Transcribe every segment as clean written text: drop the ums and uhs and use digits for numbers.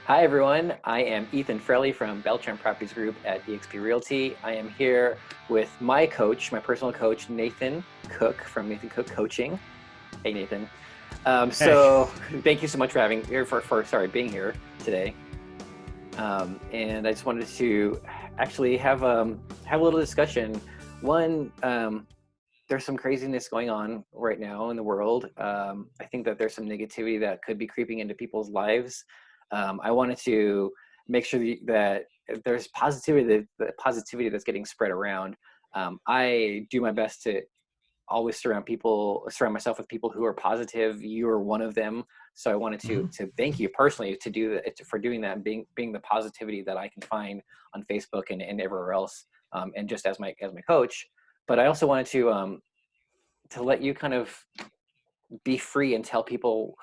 Hi, everyone. I am Ethan Frelly from Beltran Properties Group at eXp Realty. I am here with my coach, my personal coach, Nathan Cook from Nathan Cook Coaching. Hey, Nathan. Hey. So thank you so much for being here today. And I just wanted to actually have a little discussion. One, there's some craziness going on right now in the world. I think that there's some negativity that could be creeping into people's lives. I wanted to make sure that there's positivity that's getting spread around. I do my best to always surround myself with people who are positive. You are one of them. So I wanted Mhm. to thank you personally for doing that and being the positivity that I can find on Facebook and everywhere else. And just as my coach, but I also wanted to let you kind of be free and tell people,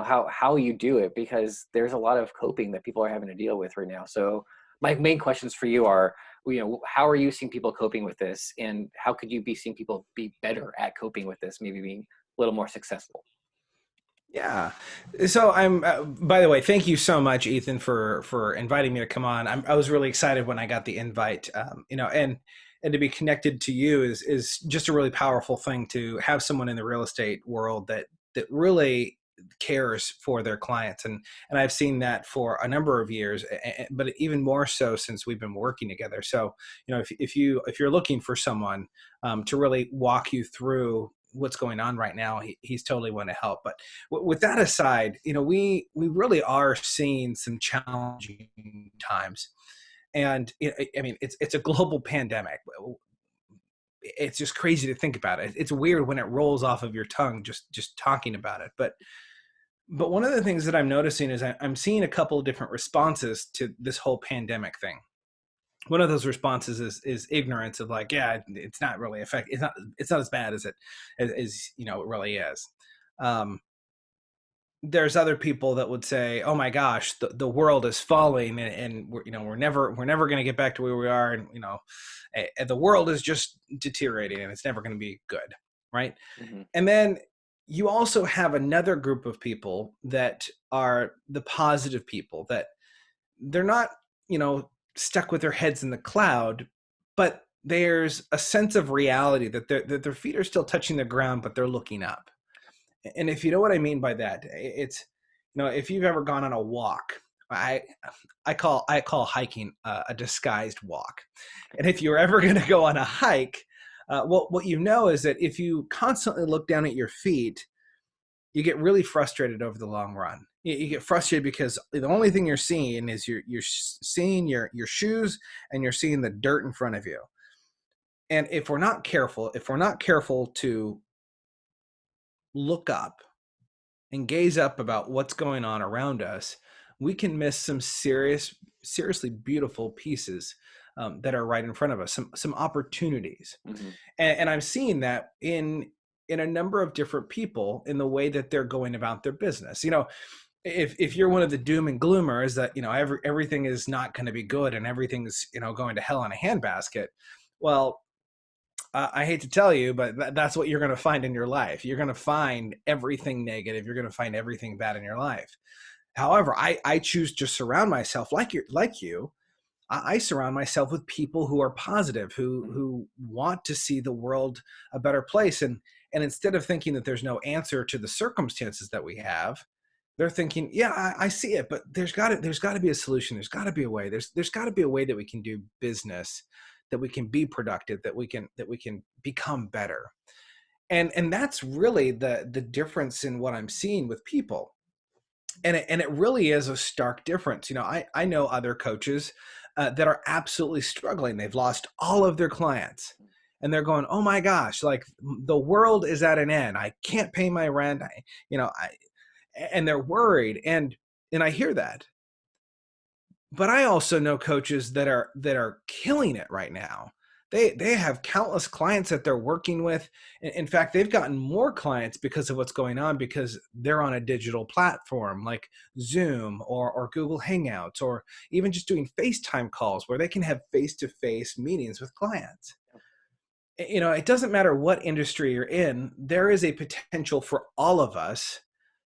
how you do it, because there's a lot of coping that people are having to deal with right now. So my main questions for you are, how are you seeing people coping with this, and how could you be seeing people be better at coping with this, maybe being a little more successful? Yeah. So by the way, thank you so much, Ethan, for inviting me to come on. I was really excited when I got the invite. And to be connected to you is just a really powerful thing, to have someone in the real estate world that really cares for their clients. And I've seen that for a number of years, but even more so since we've been working together. So, if you're looking for someone to really walk you through what's going on right now, he's totally want to help. But with that aside, we really are seeing some challenging times, and I mean, it's a global pandemic. It's just crazy to think about it. It's weird when it rolls off of your tongue, just talking about it. But one of the things that I'm noticing is I'm seeing a couple of different responses to this whole pandemic thing. One of those responses is ignorance of, like, yeah, it's not really effective. It's not as bad as it really is. Um, there's other people that would say, "Oh my gosh, the world is falling, and we're never going to get back to where we are, and the world is just deteriorating, and it's never going to be good, right?" Hmm. And then you also have another group of people that are the positive people, that they're not, stuck with their heads in the cloud, but there's a sense of reality that their feet are still touching the ground, but they're looking up. And if you know what I mean by that, it's, if you've ever gone on a walk, I I call hiking a disguised walk. And if you're ever going to go on a hike, what you know is that if you constantly look down at your feet, you get really frustrated over the long run. You get frustrated because the only thing you're seeing is you're seeing your shoes, and you're seeing the dirt in front of you. And if we're not careful to look up and gaze up about what's going on around us, we can miss some seriously beautiful pieces that are right in front of us, some opportunities. Hmm. And I'm seeing that in a number of different people, in the way that they're going about their business. If you're one of the doom and gloomers, that everything is not going to be good, and everything's going to hell in a handbasket, well, I hate to tell you, but that's what you're going to find in your life. You're going to find everything negative. You're going to find everything bad in your life. However, I choose to surround myself like you. I surround myself with people who are positive, who want to see the world a better place, and instead of thinking that there's no answer to the circumstances that we have, they're thinking, yeah, I see it, but there's got to be a solution. There's got to be a way. There's got to be a way that we can do business, that we can be productive, that we can become better. And that's really the difference in what I'm seeing with people. And it really is a stark difference. I know other coaches that are absolutely struggling. They've lost all of their clients, and they're going, "Oh my gosh, like, the world is at an end. I can't pay my rent. I and they're worried, and I hear that. But I also know coaches that are killing it right now. They have countless clients that they're working with. In fact, they've gotten more clients because of what's going on, because they're on a digital platform like Zoom or Google Hangouts, or even just doing FaceTime calls where they can have face-to-face meetings with clients. It doesn't matter what industry you're in, there is a potential for all of us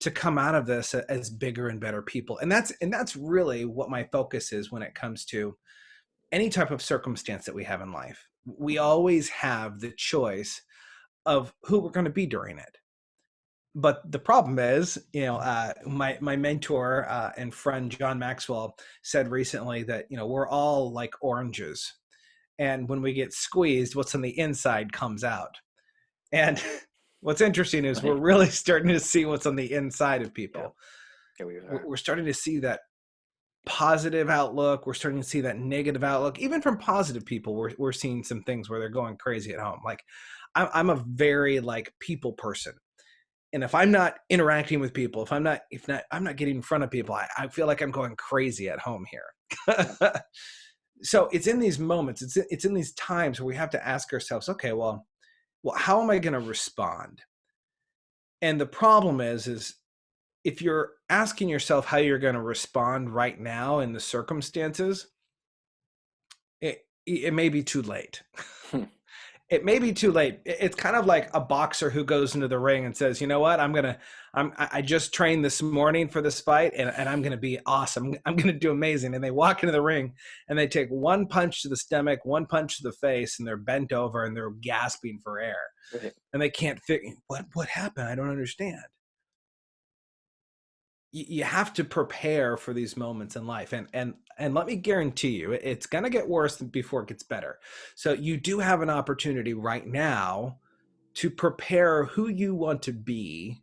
to come out of this as bigger and better people. And that's really what my focus is when it comes to any type of circumstance that we have in life. We Mhm. always have the choice of who we're going to be during it. But the problem is, my mentor and friend John Maxwell said recently that we're all like oranges, and when we get squeezed, what's on the inside comes out. And what's interesting is we're Right. really starting to see what's on the inside of Yeah. people. Yeah, we We're, are. we're starting to see that positive outlook. We're starting to see that negative outlook. Even from positive people, we're seeing some things where they're going crazy at home. Like I'm a very like people person. And if I'm not interacting with people, if not, I'm not getting in front of people, I feel like I'm going crazy at home Yeah. here. So it's in these moments, it's in these times where we have to ask ourselves, okay, well, how am I going to respond? And the problem is if you're asking yourself how you're going to respond right now in the circumstances, it may be too late. Hmm. It may be too late. It's kind of like a boxer who goes into the ring and says, you know what, I just trained this morning for this fight, and I'm gonna be awesome. I'm gonna do amazing. And they walk into the ring and they take one punch to the stomach, one punch to the face, and they're bent over and they're gasping for air. Right. And they can't figure what happened. I don't understand. You have to prepare for these moments in life, and let me guarantee you it's going to get worse before it gets better. So you do have an opportunity right now to prepare who you want to be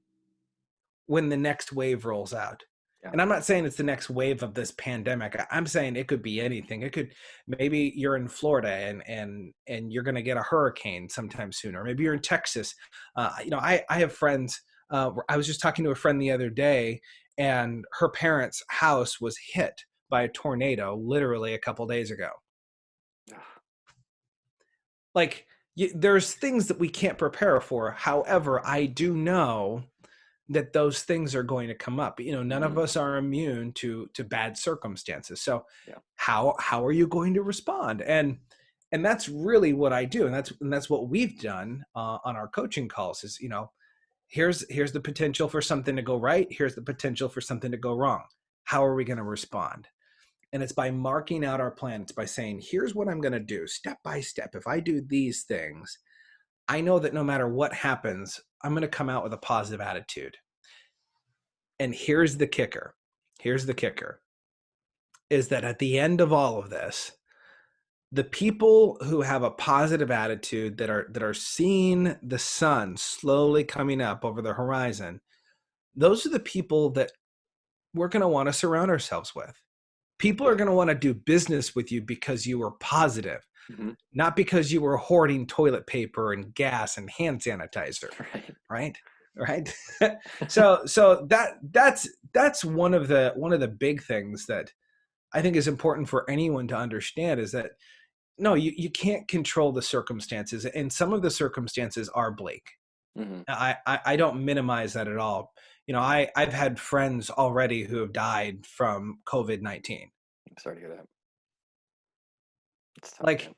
when the next wave rolls out. Yeah. And I'm not saying it's the next wave of this pandemic. I'm saying it could be anything. It could, maybe you're in Florida and you're going to get a hurricane sometime soon, or maybe you're in Texas. I have friends. I was just talking to a friend the other day, and her parents' house was hit by a tornado literally a couple days ago. Ah. Like, there's things that we can't prepare for. However, I do know that those things are going to come up. None of Mhm. us are immune to bad circumstances. So Yeah. how are you going to respond? And that's really what I do, and that's what we've done on our coaching calls. Is here's the potential for something to go right. Here's the potential for something to go wrong. How are we going to respond? And it's by marking out our plan. It's by saying, here's what I'm going to do step by step. If I do these things, I know that no matter what happens, I'm going to come out with a positive attitude. And here's the kicker is that at the end of all of this, the people who have a positive attitude, that are seeing the sun slowly coming up over the horizon, those are the people that we're going to want to surround ourselves with. People are Yeah. going to want to do business with you because you were positive, Mhm. not because you were hoarding toilet paper and gas and hand sanitizer. Right. Right. So that's one of the big things that I think is important for anyone to understand, is that no, you can't control the circumstances, and some of the circumstances are bleak. Mhm. I don't minimize that at all. I've had friends already who have died from COVID-19. I'm sorry to hear that. It's tough, man. Like,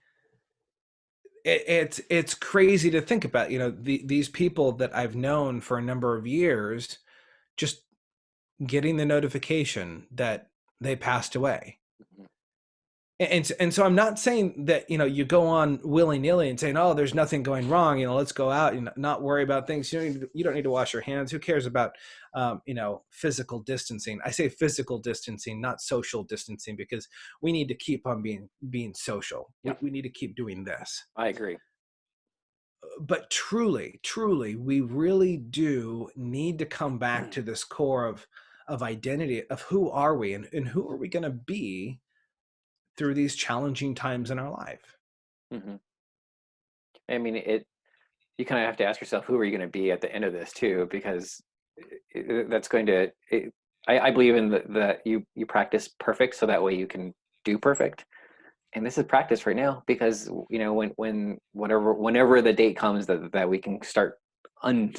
it's crazy to think about. These people that I've known for a number of years, just getting the notification that they passed away. Mhm. And so I'm not saying that you go on willy-nilly and saying, oh, there's nothing going wrong, let's go out and not worry about things. You don't need to wash your hands. Who cares about physical distancing? I say physical distancing, not social distancing, because we need to keep on being social. we, Yeah, we need to keep doing this. I agree. But truly, we really do need to come back to this core of identity, of who are we, and who are we going to be through these challenging times in our life. Mhm. I mean, you kind of have to ask yourself, who are you going to be at the end of this too? Because that's going to. I believe in the you practice perfect, so that way you can do perfect. And this is practice right now, because whenever the date comes that we can start un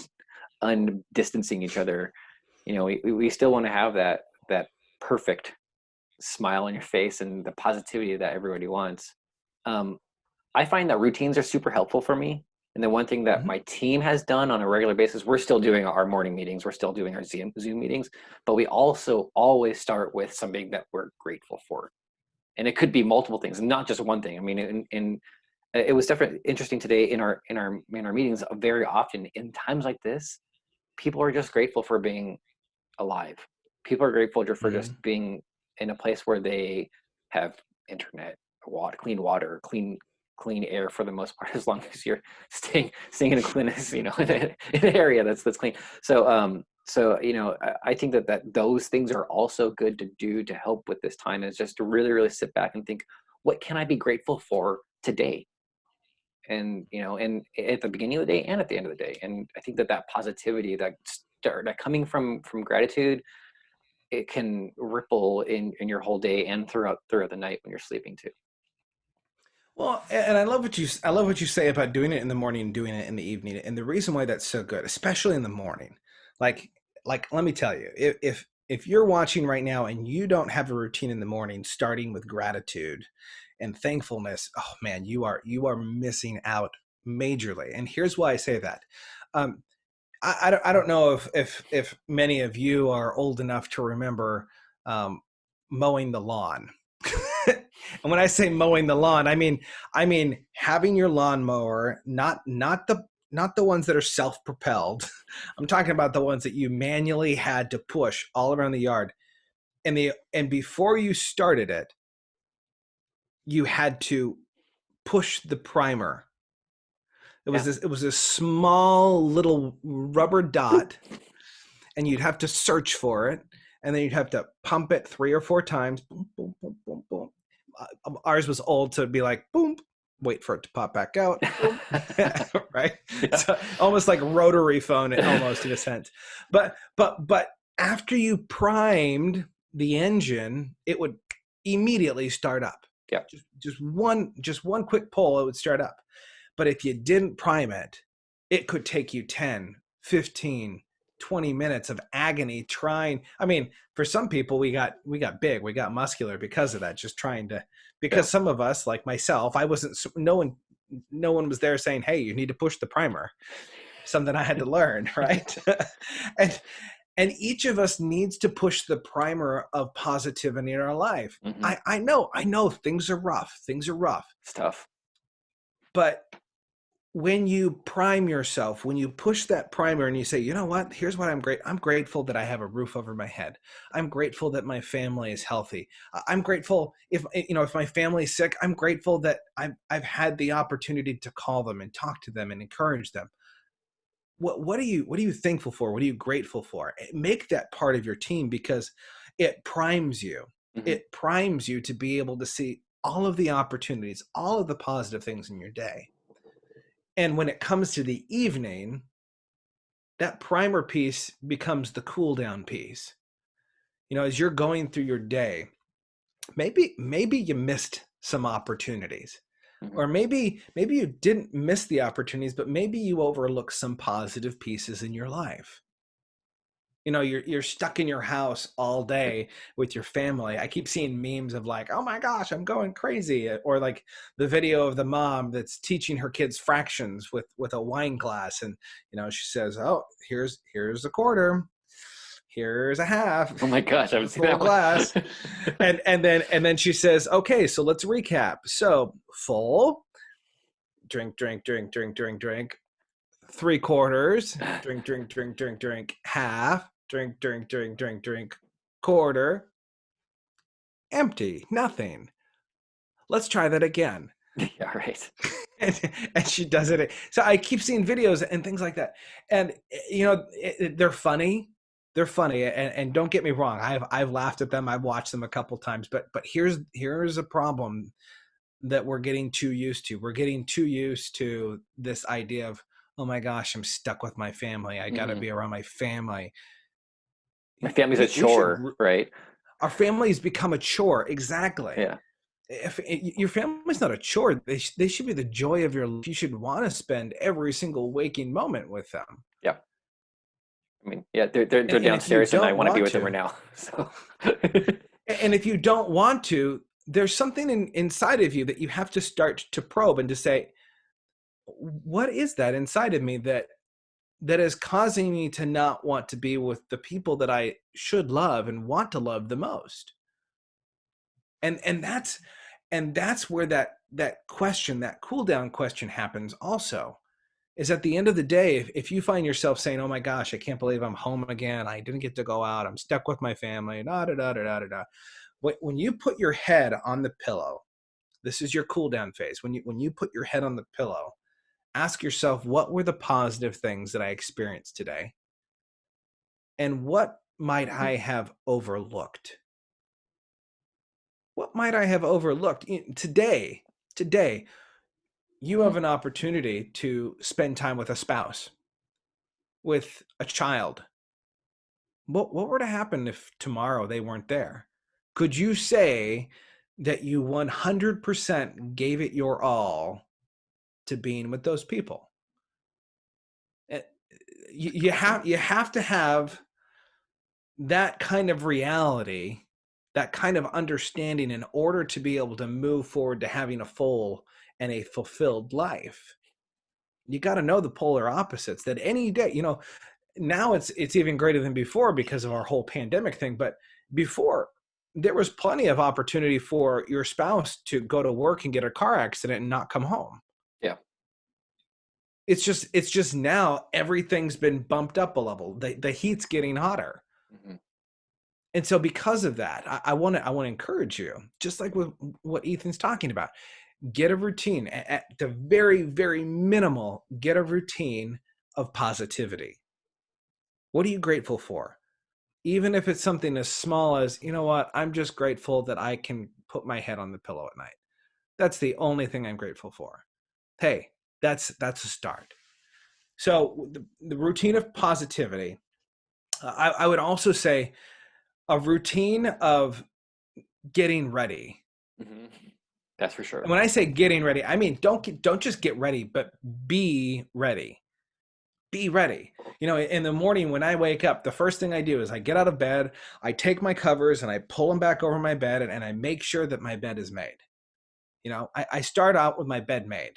undistancing each other, we still want to have that perfect smile on your face and the positivity that everybody wants. Um, I find that routines are super helpful for me, And the one thing that Mhm. my team has done on a regular basis, we're still doing our morning meetings, we're still doing our Zoom meetings, but we also always start with something that we're grateful for. And it could be multiple things, not just one thing. I mean, it was definitely interesting today in our meetings. Very often in times like this, people are just grateful for being alive. People are grateful for just Mhm. being in a place where they have internet, water, clean air for the most part, as long as you're staying in a clean, in an area that's clean. So I think that those things are also good to do to help with this time, is just to really, really sit back and think, what can I be grateful for today? And at the beginning of the day and at the end of the day. And I think that positivity, that coming from gratitude, it can ripple in your whole day and throughout the night when you're sleeping too. Well, and I love what you say about doing it in the morning and doing it in the evening. And the reason why that's so good, especially in the morning, like let me tell you, if you're watching right now and you don't have a routine in the morning starting with gratitude and thankfulness, oh man, you are missing out majorly. And here's why I say that. Um, I don't know if many of you are old enough to remember um, mowing the lawn. And when I say mowing the lawn, I mean having your lawnmower, not the ones that are self-propelled. I'm talking about the ones that you manually had to push all around the yard. And before you started it, you had to push the primer. It was Yeah. this small little rubber dot, and you'd have to search for it, and then you'd have to pump it 3 or 4 times. Boom, boom, boom, boom, boom. Ours was old, to be like boom, wait for it to pop back out, boom, right? Yeah. So almost like rotary phone, almost in a sense. But after you primed the engine, it would immediately start up. Yeah. Just one quick pull, it would start up. But if you didn't prime it, it could take you 10, 15, 20 minutes of agony trying. I mean, for some people, we got big, we got muscular because of that, just trying to, Yeah. because some of us, like myself, I wasn't, no one was there saying, hey, you need to push the primer. Something I had to learn, right? and and each of us needs to push the primer of positivity in our life. Hmm. I know things are rough, It's tough. but when you prime yourself, when you push that primer and you say, you know what, here's what I'm grateful that I have a roof over my head. I'm grateful that my family is healthy. I'm grateful if my family's sick, I'm grateful that I've had the opportunity to call them and talk to them and encourage them. What are you thankful for? What are you grateful for? Make that part of your team, because it primes you. Hmm. It primes you to be able to see all of the opportunities, all of the positive things in your day. And when it comes to the evening, that primer piece becomes the cool down piece. As you're going through your day, maybe you missed some opportunities. Hmm. Or maybe you didn't miss the opportunities, but maybe you overlooked some positive pieces in your life. You're stuck in your house all day with your family. I keep seeing memes of like, oh my gosh, I'm going crazy, or like the video of the mom that's teaching her kids fractions with a wine glass, and she says, oh, here's a quarter, here's a half, Oh my gosh, I here's haven't a seen full that one. glass, and then she says, okay, so let's recap. So full, drink, drink, drink, drink, drink, drink. 3/4, drink, drink, drink, drink, drink. Half, drink, drink, drink, drink, drink. Quarter, empty, nothing. Let's try that again. Yeah, right. and she does it. So I keep seeing videos and things like that, and they're funny. They're funny, and don't get me wrong. I've laughed at them. I've watched them a couple times, but here's a problem that we're getting too used to. We're getting too used to this idea of, oh my gosh, I'm stuck with my family. I got to Hmm. be around my family. My family's a We should. chore, right? Our families become a chore. Exactly. Yeah. If your family's not a chore, they should be the joy of your life. You should want to spend every single waking moment with them. Yeah. I mean, yeah, they're And if you downstairs and I don't want to be want with them right to, now. So and if you don't want to, there's something inside of you that you have to start to probe and to say, what is that inside of me that is causing me to not want to be with the people that I should love and want to love the most? And that's where that question, that cool down question happens also. Is at the end of the day, if you find yourself saying, "Oh my gosh, I can't believe I'm home again. I didn't get to go out. I'm stuck with my family." Da da da da da da. Da. When you put your head on the pillow, this is your cool down phase. When you put your head on the pillow, ask yourself, what were the positive things that I experienced today, and what might I have overlooked? What might I have overlooked today? Today, you Mhm. have an opportunity to spend time with a spouse, with a child. What were to happen if tomorrow they weren't there? Could you say that you 100% gave it your all to being with those people? Eh, You, Good you question. have you have to have that kind of reality, that kind of understanding in order to be able to move forward to having a full and a fulfilled life. You got to know the polar opposites that any day, now it's even greater than before because of our whole pandemic thing. But before, there was plenty of opportunity for your spouse to go to work and get a car accident and not come home. Yeah. It's just now everything's been bumped up a level. The heat's getting hotter. Mhm. And so because of that, I want to encourage you, just like with what Ethan's talking about, get a routine. At the very, very minimal, get a routine of positivity. What are you grateful for? Even if it's something as small as, you know what, I'm just grateful that I can put my head on the pillow at night. That's the only thing I'm grateful for. Hey, that's a start. So the routine of positivity. I would also say a routine of getting ready. Mhm. That's for And sure. when I say getting ready, I mean don't just get ready, but be ready. Be ready. In the morning when I wake up, the first thing I do is I get out of bed, I take my covers and I pull them back over my bed, and I make sure that my bed is made. I start out with my bed made.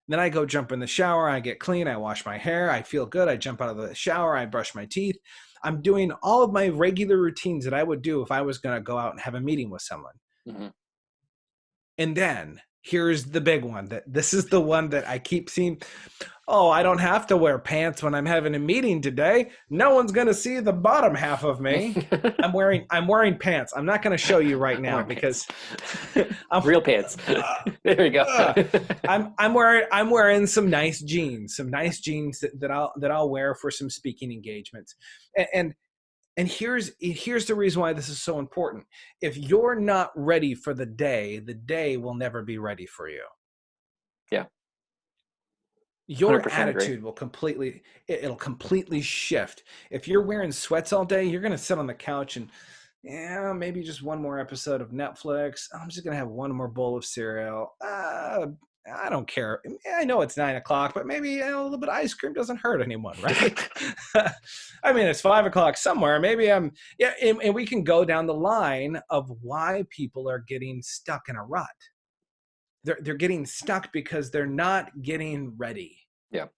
Then I go jump in the shower, I get clean, I wash my hair, I feel good, I jump out of the shower, I brush my teeth. I'm doing all of my regular routines that I would do if I was going to go out and have a meeting with someone. Mhm. And then here's the big one, that this is the one that I keep seeing. Oh, I don't have to wear pants when I'm having a meeting today. No one's going to see the bottom half of me. I'm wearing pants. I'm not going to show you right I'm now wearing pants. because I'm Real pants. uh, There we go. I'm wearing some nice jeans that I'll wear for some speaking engagements. And here's the reason why this is so important. If you're not ready for the day will never be ready for you. Yeah. Your 100% agree. attitude will it'll completely shift. If you're wearing sweats all day, you're going to sit on the couch and, yeah, maybe just one more episode of Netflix. I'm just going to have one more bowl of cereal. I don't care. I know it's 9 o'clock, but maybe a little bit of ice cream doesn't hurt anyone, right? I mean, it's 5 o'clock somewhere. Maybe yeah. And we can go down the line of why people are getting stuck in a rut. They're getting stuck because they're not getting ready. Yeah.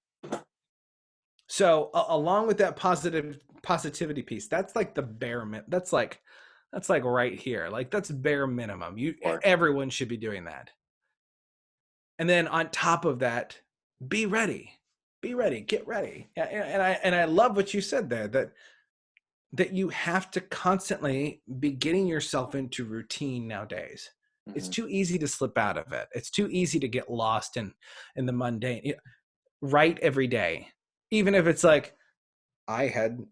So along with that positivity piece, that's like the that's like right here. Like that's bare minimum. Or Everyone should be doing that. And then on top of that, be ready. Be ready. Get ready. And I love what you said there, that you have to constantly be getting yourself into routine nowadays. It's Mhm. too easy to slip out of it. It's too easy to get lost in the mundane. Right every day. Even if it's like, I had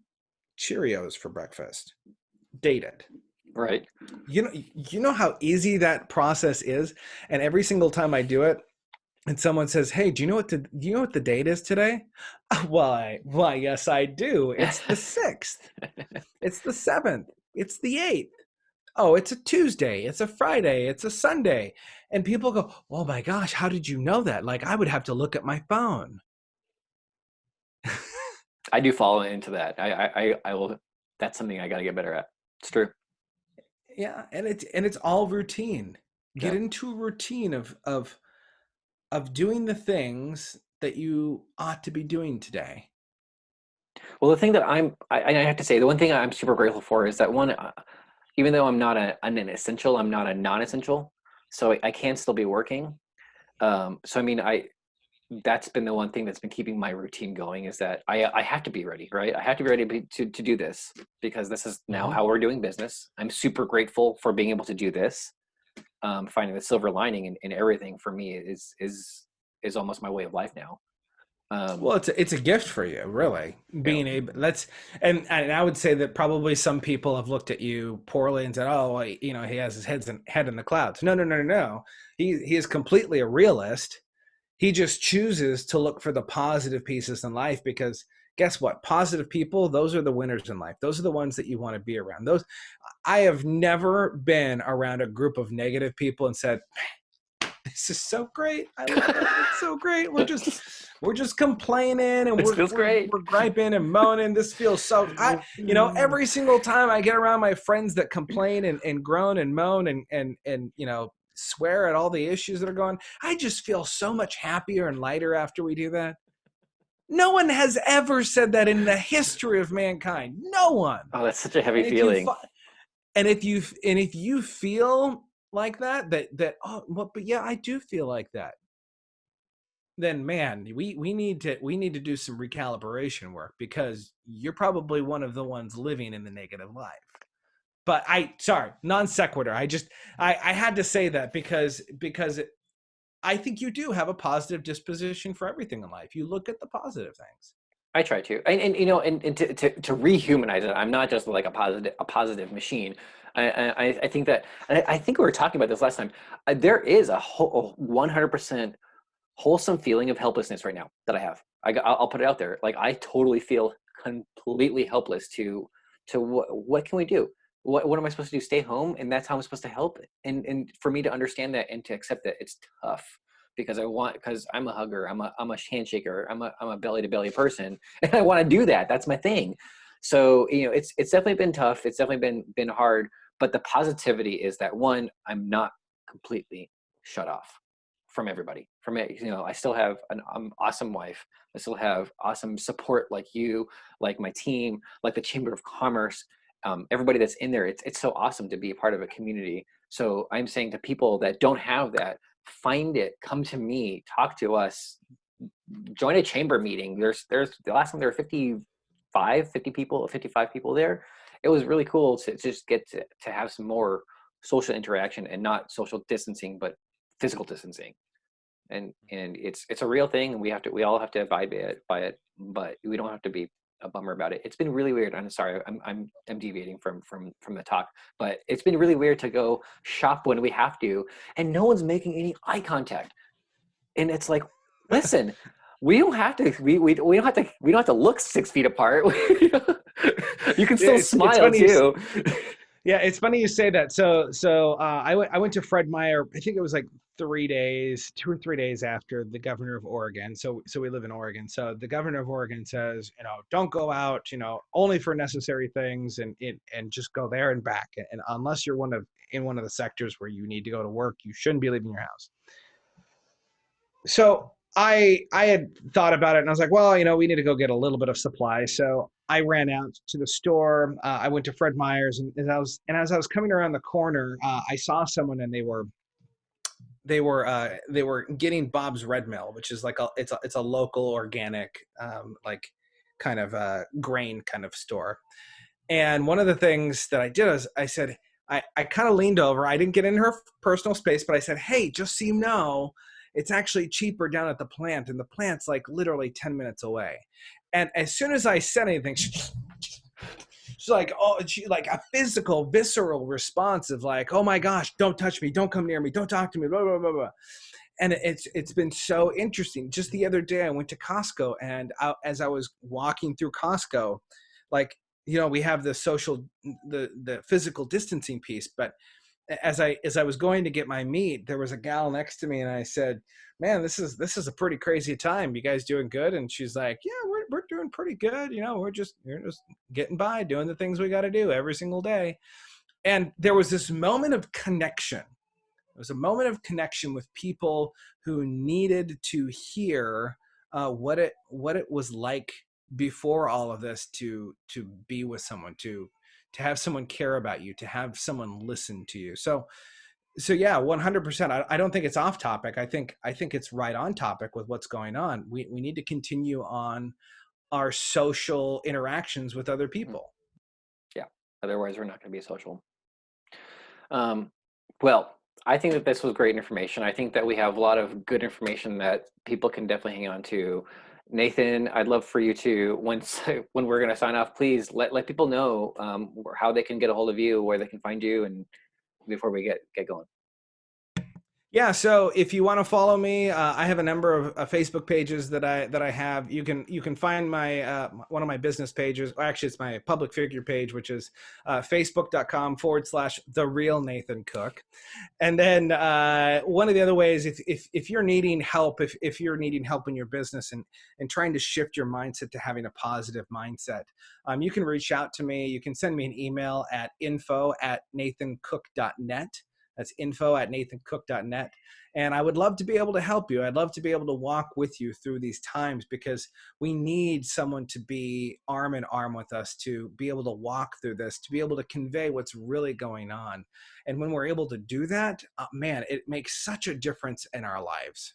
Cheerios for breakfast. Date it. Right. You know how easy that process is, and every single time I do it, and someone says, "Hey, do you know what the date is today?" Why, yes, I do. It's the 6th. It's the 7th. It's the 8th. Oh, it's a Tuesday. It's a Friday. It's a Sunday. And people go, "Oh my gosh, how did you know that?" Like I would have to look at my phone. I do fall into that. I will. That's something I got to get better at. It's true. Yeah, and it's all routine. Get Yeah. into a routine of of doing the things that you ought to be doing today? Well, the thing that I have to say, the one thing I'm super grateful for is that one, even though I'm not an essential, I'm not a non-essential, so I can still be working. So I mean, that's been the one thing that's been keeping my routine going is that I have to be ready, right? I have to be ready to do this because this is now Hmm. how we're doing business. I'm super grateful for being able to do this. Finding the silver lining in everything for me is almost my way of life now. Um, Well, it's a gift for you, really, you know, being able. That's and I would say that probably some people have looked at you poorly and said, "Oh, well, he has his head in the clouds." No, no, no, no, no. He is completely a realist. He just chooses to look for the positive pieces in life because guess what? Positive people, those are the winners in life. Those are the ones that you want to be around. Those I have never been around a group of negative people and said, "This is so great. I love it. It's so great. We're just complaining and this we're feels we're great. we're griping and moaning. This feels so every single time I get around my friends that complain and groan and moan and swear at all the issues that are going, I just feel so much happier and lighter after we do that. No one has ever said that in the history of mankind. No one. Oh, that's such a heavy And if you feeling. feel like that oh well, but yeah, I do feel like that, then man, we need to do some recalibration work because you're probably one of the ones living in the negative life. But sorry, non sequitur. I had to say that because I think you do have a positive disposition for everything in life. You look at the positive things. I try to, and to rehumanize it. I'm not just like a positive machine. I think that, and I think we were talking about this last time. There is a whole 100% wholesome feeling of helplessness right now that I have. I'll put it out there. Like I totally feel completely helpless to what can we do? What am I supposed to do? Stay home, and that's how I'm supposed to help. And for me to understand that and to accept that it's tough because I'm a hugger, I'm a handshaker, I'm a belly to belly person, and I want to do that. That's my thing. So it's definitely been tough. It's definitely been hard. But the positivity is that one, I'm not completely shut off from everybody. From it, I still have an awesome wife. I still have awesome support like you, like my team, like the Chamber of Commerce. Everybody that's in there, it's so awesome to be a part of a community. So I'm saying to people that don't have that, find it, come to me, talk to us, join a chamber meeting. There's the last time there were 50 people, 55 people there. It was really cool to just get to have some more social interaction and not social distancing, but physical distancing. And it's a real thing, and we all have to abide by it, but we don't have to be a bummer about it. It's been really weird. I'm sorry, I'm deviating from the talk, but it's been really weird to go shop when we have to, and no one's making any eye contact. And it's like, listen, we don't have to we don't have to look 6 feet apart. You can Yeah, still it's smile funny. too. Yeah, it's funny you say that. So I went to Fred Meyer. I think it was like 3 days, 2 or 3 days after the governor of Oregon. So we live in Oregon. So the governor of Oregon says, don't go out, only for necessary things, and just go there and back. And unless you're in one of the sectors where you need to go to work, you shouldn't be leaving your house. So I had thought about it and I was like, well, we need to go get a little bit of supply. So I ran out to the store. I went to Fred Meyer's, and as I was coming around the corner, I saw someone, and they were getting Bob's Red Mill, which is like it's a local organic like kind of grain kind of store. And one of the things that I did is I said, I kind of leaned over. I didn't get in her personal space, but I said, hey, just so you know, it's actually cheaper down at the plant. And the plant's like literally 10 minutes away. And as soon as I said anything, she's like, oh, like a physical, visceral response of like, oh my gosh, don't touch me. Don't come near me. Don't talk to me, blah, blah, blah, blah. And it's been so interesting. Just the other day, I went to Costco, and as I was walking through Costco, like, we have the physical distancing piece, but as I was going to get my meat, there was a gal next to me, and I said, "Man, this is a pretty crazy time. You guys doing good?" And she's like, "Yeah, we're doing pretty good. We're just getting by, doing the things we got to do every single day." And there was this moment of connection It was a moment of connection with people who needed to hear what it was like before all of this to be with someone, to have someone care about you, to have someone listen to you. So yeah, 100%. I don't think it's off topic. I think it's right on topic with what's going on. We need to continue on our social interactions with other Mhm. people. Yeah. Otherwise, we're not going to be social. Um, well, I think that this was great information. I think that we have a lot of good information that people can definitely hang on to. Nathan, I'd love for you to, once when we're going to sign off, please let people know how they can get a hold of you, where they can find you, and before we get going. Yeah, so if you want to follow me, I have a number of Facebook pages that I have. You can find my one of my business pages. Or actually, it's my public figure page, which is facebook.com/the real Nathan Cook. And then one of the other ways, if you're needing help, if you're needing help in your business and trying to shift your mindset to having a positive mindset, you can reach out to me. You can send me an email at info@nathancook.net. That's info@nathancook.net. And I would love to be able to help you. I'd love to be able to walk with you through these times, because we need someone to be arm in arm with us, to be able to walk through this, to be able to convey what's really going on. And when we're able to do that, man, it makes such a difference in our lives.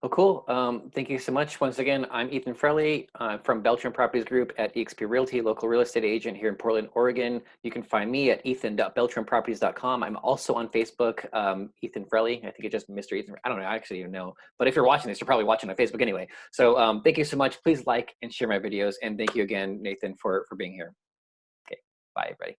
Well, cool. Thank you so much. Once again, I'm Ethan Frelly from Beltran Properties Group at eXp Realty, local real estate agent here in Portland, Oregon. You can find me at ethan.beltranproperties.com. I'm also on Facebook, Ethan Frelly. I think it's just Mr. Ethan. I don't know. I actually even know. But if you're watching this, you're probably watching on Facebook anyway. So thank you so much. Please like and share my videos. And thank you again, Nathan, for being here. Okay. Bye, everybody.